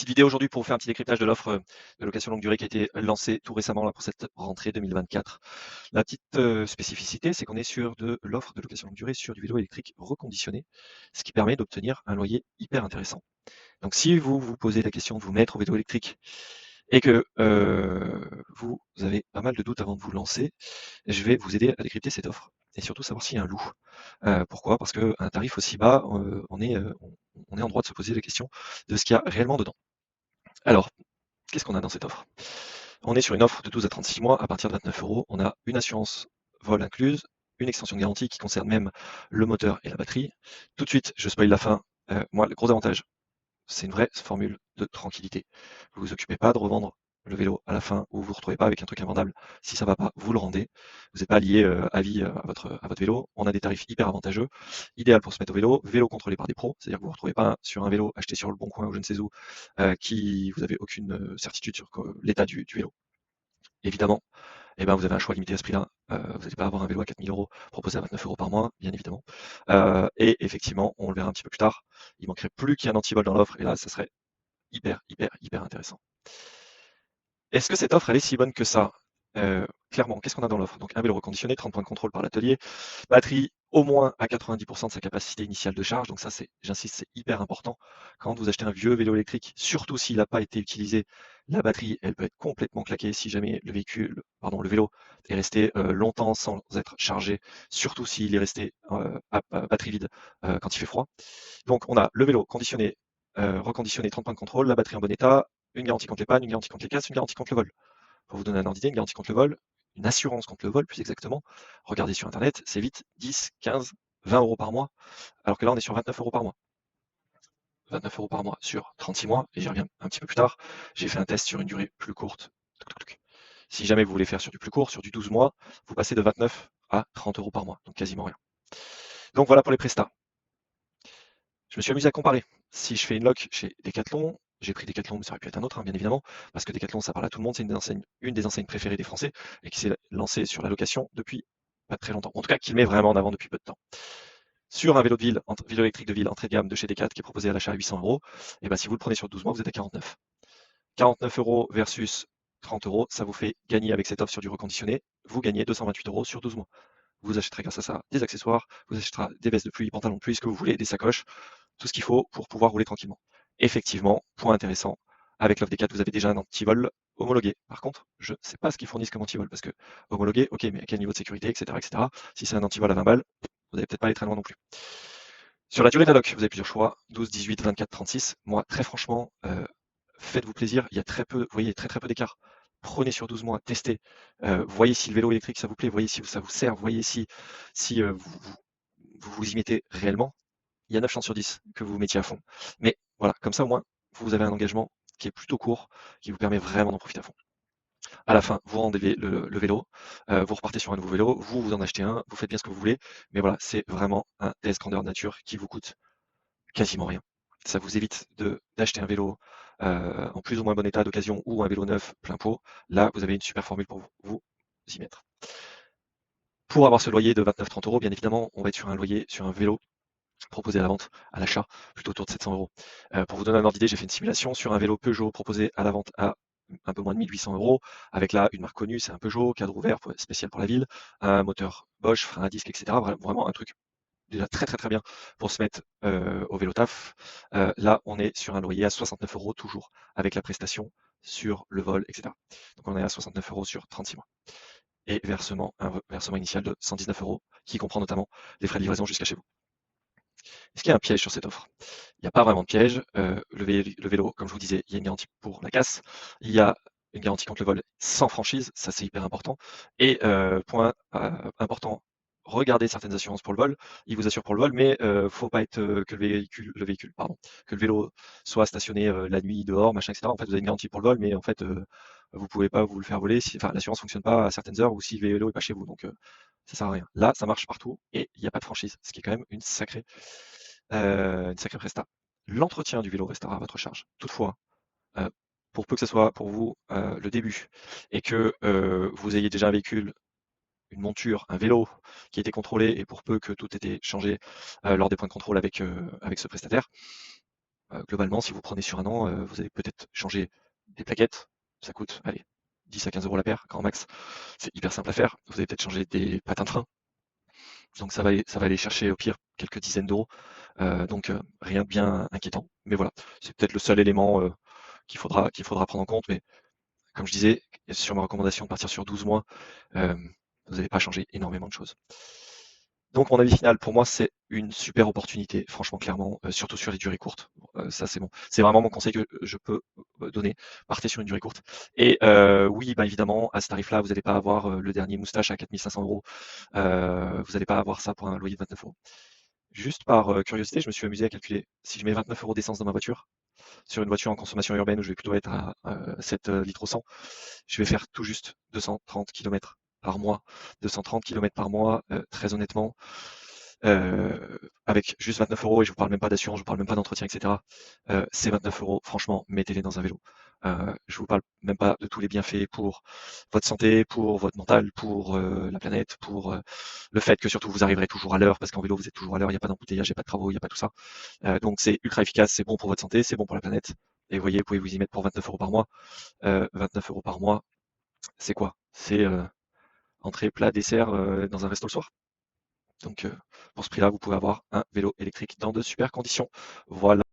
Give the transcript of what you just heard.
Petite vidéo aujourd'hui pour vous faire un petit décryptage de l'offre de location longue durée qui a été lancée tout récemment là, pour cette rentrée 2024. La petite spécificité, c'est qu'on est sur de l'offre de location longue durée sur du vélo électrique reconditionné, ce qui permet d'obtenir un loyer hyper intéressant. Donc si vous vous posez la question de vous mettre au vélo électrique et que vous avez pas mal de doutes avant de vous lancer, je vais vous aider à décrypter cette offre et surtout savoir s'il y a un loup. Pourquoi? Parce qu'un tarif aussi bas, on est en droit de se poser la question de ce qu'il y a réellement dedans. Alors, qu'est-ce qu'on a dans cette offre? On est sur une offre de 12 à 36 mois à partir de 29 €. On a une assurance vol incluse, une extension de garantie qui concerne même le moteur et la batterie. Tout de suite, je spoil la fin. Moi, le gros avantage, c'est une vraie formule de tranquillité. Vous vous occupez pas de revendre le vélo à la fin ou vous vous retrouvez pas avec un truc invendable. Si ça va pas, vous le rendez. Vous n'êtes pas lié à vie à votre vélo. On a des tarifs hyper avantageux, idéal pour se mettre au vélo, vélo contrôlé par des pros, c'est-à-dire que vous ne vous retrouvez pas sur un vélo acheté sur le bon coin ou je ne sais où, qui vous avez aucune certitude sur l'état du vélo. Évidemment, eh ben, vous avez un choix limité à ce prix-là. Vous n'allez pas avoir un vélo à 4 000 € proposé à 29 € par mois, bien évidemment. Et effectivement, on le verra un petit peu plus tard, il manquerait plus qu'il y ait un antivol dans l'offre, et là, ça serait hyper, hyper, hyper intéressant. Est-ce que cette offre, elle est si bonne que ça? Clairement, qu'est-ce qu'on a dans l'offre? Donc un vélo reconditionné, 30 points de contrôle par l'atelier, batterie au moins à 90 de sa capacité initiale de charge, donc ça c'est j'insiste, c'est hyper important. Quand vous achetez un vieux vélo électrique, surtout s'il n'a pas été utilisé, la batterie, elle peut être complètement claquée si jamais le vélo est resté, longtemps sans être chargé, surtout s'il est resté, à batterie vide, quand il fait froid. Donc on a le vélo conditionné, reconditionné, 30 points de contrôle, la batterie en bon état, une garantie contre les pannes, une garantie contre les casses, une garantie contre le vol. Pour vous donner un ordre d'idée, une garantie contre le vol, une assurance contre le vol plus exactement, regardez sur internet, c'est vite 10, 15, 20 € par mois, alors que là on est sur 29 € par mois. 29 € par mois sur 36 mois, et j'y reviens un petit peu plus tard. J'ai fait un test sur une durée plus courte. Si jamais vous voulez faire sur du plus court, sur du 12 mois, vous passez de 29 à 30 € par mois, donc quasiment rien. Donc voilà pour les prestats. Je me suis amusé à comparer. Si je fais une loc chez Decathlon, j'ai pris Decathlon, mais ça aurait pu être un autre, hein, bien évidemment, parce que Decathlon, ça parle à tout le monde, c'est une des enseignes préférées des Français et qui s'est lancée sur la location depuis pas très longtemps. En tout cas, qui le met vraiment en avant depuis peu de temps. Sur un vélo de ville, vélo électrique de ville entrée de gamme de chez Decathlon, qui est proposé à l'achat à 800 €, et ben, si vous le prenez sur 12 mois, vous êtes à 49. 49 € versus 30 €, ça vous fait gagner avec cette offre sur du reconditionné, vous gagnez 228 € sur 12 mois. Vous achèterez grâce à ça des accessoires, vous achèterez des vestes de pluie, pantalons de pluie, ce que vous voulez, des sacoches, tout ce qu'il faut pour pouvoir rouler tranquillement. Effectivement, point intéressant, avec l'offre des 4, vous avez déjà un antivol homologué. Par contre, je ne sais pas ce qu'ils fournissent comme antivol, parce que homologué, ok, mais à quel niveau de sécurité, etc., etc. Si c'est un antivol à 20 balles, vous n'allez peut-être pas aller très loin non plus. Sur la durée de la loc, vous avez plusieurs choix, 12, 18, 24, 36. Moi, très franchement, faites-vous plaisir, il y a très peu, vous voyez, très très peu d'écart. Prenez sur 12 mois, testez, voyez si le vélo électrique ça vous plaît, voyez si ça vous sert, voyez si vous y mettez réellement. Il y a 9 chances sur 10 que vous vous mettiez à fond. Mais voilà, comme ça au moins, vous avez un engagement qui est plutôt court, qui vous permet vraiment d'en profiter à fond. À la fin, vous rendez le vélo, vous repartez sur un nouveau vélo, vous en achetez un, vous faites bien ce que vous voulez, mais voilà, c'est vraiment un test grandeur nature qui vous coûte quasiment rien. Ça vous évite d'acheter un vélo en plus ou moins bon état d'occasion ou un vélo neuf plein pot. Là, vous avez une super formule pour vous y mettre. Pour avoir ce loyer de 29-30 €, bien évidemment, on va être sur un loyer, sur un vélo proposé à la vente, à l'achat, plutôt autour de 700 €. Pour vous donner un ordre d'idée, j'ai fait une simulation sur un vélo Peugeot proposé à la vente à un peu moins de 1 800 €, avec là une marque connue, c'est un Peugeot, cadre ouvert, spécial pour la ville, un moteur Bosch, frein à disque, etc. Vraiment un truc déjà très très très bien pour se mettre au vélo taf. Là, on est sur un loyer à 69 € toujours, avec la prestation sur le vol, etc. Donc on est à 69 € sur 36 mois. Et un versement initial de 119 € qui comprend notamment les frais de livraison jusqu'à chez vous. Est-ce qu'il y a un piège sur cette offre? Il n'y a pas vraiment de piège. Le vélo, comme je vous disais, il y a une garantie pour la casse. Il y a une garantie contre le vol sans franchise, ça c'est hyper important. Et point important, regardez certaines assurances pour le vol. Ils vous assurent pour le vol, mais faut pas être que pardon, que le vélo soit stationné la nuit dehors, machin, etc. En fait, vous avez une garantie pour le vol, mais en fait, vous pouvez pas vous le faire voler. Enfin, l'assurance fonctionne pas à certaines heures ou si le vélo est pas chez vous. Donc, ça sert à rien. Là, ça marche partout et il n'y a pas de franchise, ce qui est quand même une sacrée presta. L'entretien du vélo restera à votre charge. Toutefois, heu, pour peu que ce soit pour vous, le début et que, vous ayez déjà un véhicule, une monture, un vélo qui a été contrôlé et pour peu que tout ait été changé, lors des points de contrôle avec ce prestataire, Globalement, si vous prenez sur un an, vous allez peut-être changer des plaquettes, ça coûte, allez, 10 à 15 € la paire, grand max. C'est hyper simple à faire. Vous allez peut-être changer des patins de frein, donc ça va aller chercher au pire quelques dizaines d'euros. Donc rien de bien inquiétant. Mais voilà, c'est peut-être le seul élément qu'il faudra prendre en compte. Mais comme je disais, sur ma recommandation de partir sur 12 mois, vous n'allez pas changer énormément de choses. Donc mon avis final, pour moi, c'est une super opportunité, franchement, clairement, surtout sur les durées courtes. Ça, c'est vraiment mon conseil que je peux donner. Partez sur une durée courte. Et oui, bah, évidemment, à ce tarif-là, vous n'allez pas avoir le dernier moustache à 4 500 €. Vous n'allez pas avoir ça pour un loyer de 29 €. Juste par curiosité, je me suis amusé à calculer. Si je mets 29 € d'essence dans ma voiture, sur une voiture en consommation urbaine où je vais plutôt être à 7 litres au 100, je vais faire tout juste 230 km par mois. 230 km par mois, très honnêtement, avec juste 29 €, et je vous parle même pas d'assurance, je vous parle même pas d'entretien, etc. Ces 29 €, franchement, mettez-les dans un vélo. Je vous parle même pas de tous les bienfaits pour votre santé, pour votre mental, pour la planète, pour le fait que surtout vous arriverez toujours à l'heure, parce qu'en vélo vous êtes toujours à l'heure, il n'y a pas d'embouteillage, il n'y a pas de travaux, il n'y a pas tout ça. Donc c'est ultra efficace, c'est bon pour votre santé, c'est bon pour la planète. Et vous voyez, vous pouvez vous y mettre pour 29 € par mois. 29 € par mois, c'est quoi? C'est entrée, plat, dessert dans un resto le soir. Donc pour ce prix-là, vous pouvez avoir un vélo électrique dans de super conditions. Voilà.